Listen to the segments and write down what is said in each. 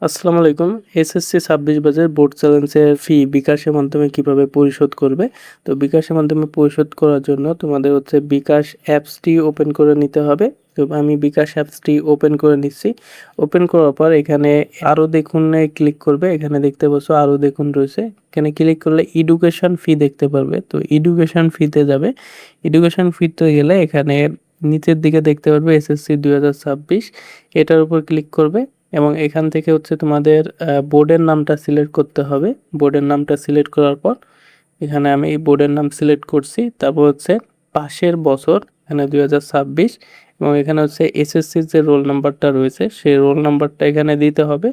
আসসালামু আলাইকুম। এসএসসি ২৬ ব্যাচের বোর্ড চ্যালেঞ্জের ফি বিকাশের মাধ্যমে কিভাবে পরিশোধ করবে? তো বিকাশের মাধ্যমে পরিশোধ করার জন্য তোমাদের হচ্ছে বিকাশ অ্যাপসটি ওপেন করে নিতে হবে। তো আমি বিকাশ অ্যাপসটি ওপেন করে নিচ্ছি। ওপেন করার পর এখানে আরও দেখুনে ক্লিক করবে। এখানে দেখতে পাচ্ছ আরও দেখুন রয়েছে। এখানে ক্লিক করলে এডুকেশন ফি দেখতে পারবে। তো এডুকেশন ফিতে যাবে। এডুকেশন ফিতে গেলে এখানে নিচের দিকে দেখতে পারবে এসএসসি ২০২৬ এটার উপর ক্লিক করবে। এবং এখান থেকে হচ্ছে তোমাদের বোর্ডের নামটা সিলেক্ট করতে হবে। বোর্ডের নামটা সিলেক্ট করার পর এখানে আমি এই বোর্ডের নাম সিলেক্ট করছি। তারপর হচ্ছে পাশের বছর এখানে ২০২৬ এবং এখানে হচ্ছে এসএসসির যে রোল নাম্বারটা রয়েছে সেই রোল নাম্বারটা এখানে দিতে হবে।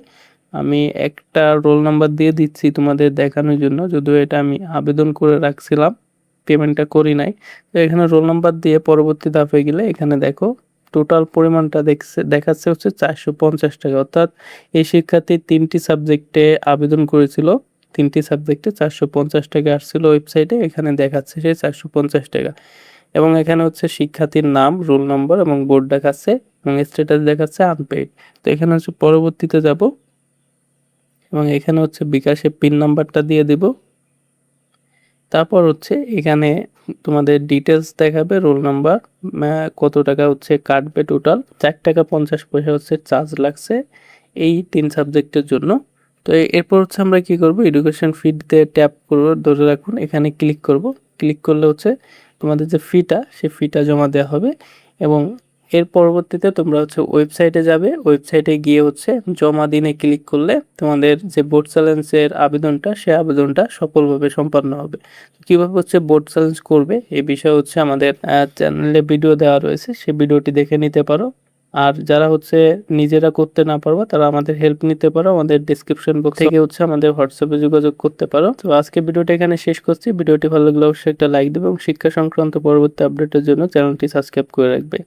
আমি একটা রোল নাম্বার দিয়ে দিচ্ছি তোমাদের দেখানোর জন্য, যদিও এটা আমি আবেদন করে রাখছিলাম, পেমেন্টটা করি নাই। তো এখানে রোল নাম্বার দিয়ে পরবর্তী ধাপে গেলে এখানে দেখো টোটাল পরিমাণটা দেখাচ্ছে হচ্ছে ৪৫০ টাকা। অর্থাৎ এই শিক্ষার্থী ৩টি সাবজেক্টে আবেদন করেছিল। ৩টি সাবজেক্টে ৪৫০ টাকা আসছিল ওয়েবসাইটে, এখানে দেখাচ্ছে সেই ৪৫০ টাকা। এবং এখানে হচ্ছে শিক্ষার্থীর নাম, রোল নম্বর এবং বোর্ড দেখাচ্ছে এবং স্ট্যাটাস দেখাচ্ছে আনপেইড। তো এখানে হচ্ছে পরবর্তীতে যাব এবং এখানে হচ্ছে বিকাশে পিন নাম্বারটা দিয়ে দিব। তারপর হচ্ছে এখানে তোমাদের ডিটেলস দেখাবে, রোল নাম্বার, কত টাকা হচ্ছে কাটবে, টোটাল ৪ টাকা ৫০ পয়সা হচ্ছে চার্জ লাগছে এই ৩ সাবজেক্টের জন্য। তো এরপর হচ্ছে আমরা কি করব, এডুকেশন ফিতে ট্যাপ করব, ধরে রাখুন, এখানে ক্লিক করব। ক্লিক করলে হচ্ছে তোমাদের যে ফিটা সেই ফিটা জমা দেওয়া হবে এবং এর পরবর্তীতে তোমরা হচ্ছে ওয়েবসাইটে যাবে। ওয়েবসাইটে গিয়ে হচ্ছে জমা দিনে ক্লিক করলে তোমাদের যে বোর্ড চ্যালেঞ্জের আবেদনটা সেই আবেদনটা সফলভাবে সম্পন্ন হবে। কিভাবে হচ্ছে বোর্ড চ্যালেঞ্জ করবে এই বিষয়ে হচ্ছে আমাদের চ্যানেলে ভিডিও দেওয়া রয়েছে, সেই ভিডিওটি দেখে নিতে পারো। আর যারা হচ্ছে নিজেরা করতে না পারবা তারা আমাদের হেল্প নিতে পারো, আমাদের ডেসক্রিপশন বক্স থেকে হচ্ছে আমাদের হোয়াটসঅ্যাপে যোগাযোগ করতে পারো। তো আজকে ভিডিওটা এখানে শেষ করছি। ভিডিওটি ভালো লাগলে অবশ্যই একটা লাইক দেবে এবং শিক্ষা সংক্রান্ত পরবর্তী আপডেটের জন্য চ্যানেলটি সাবস্ক্রাইব করে রাখবে।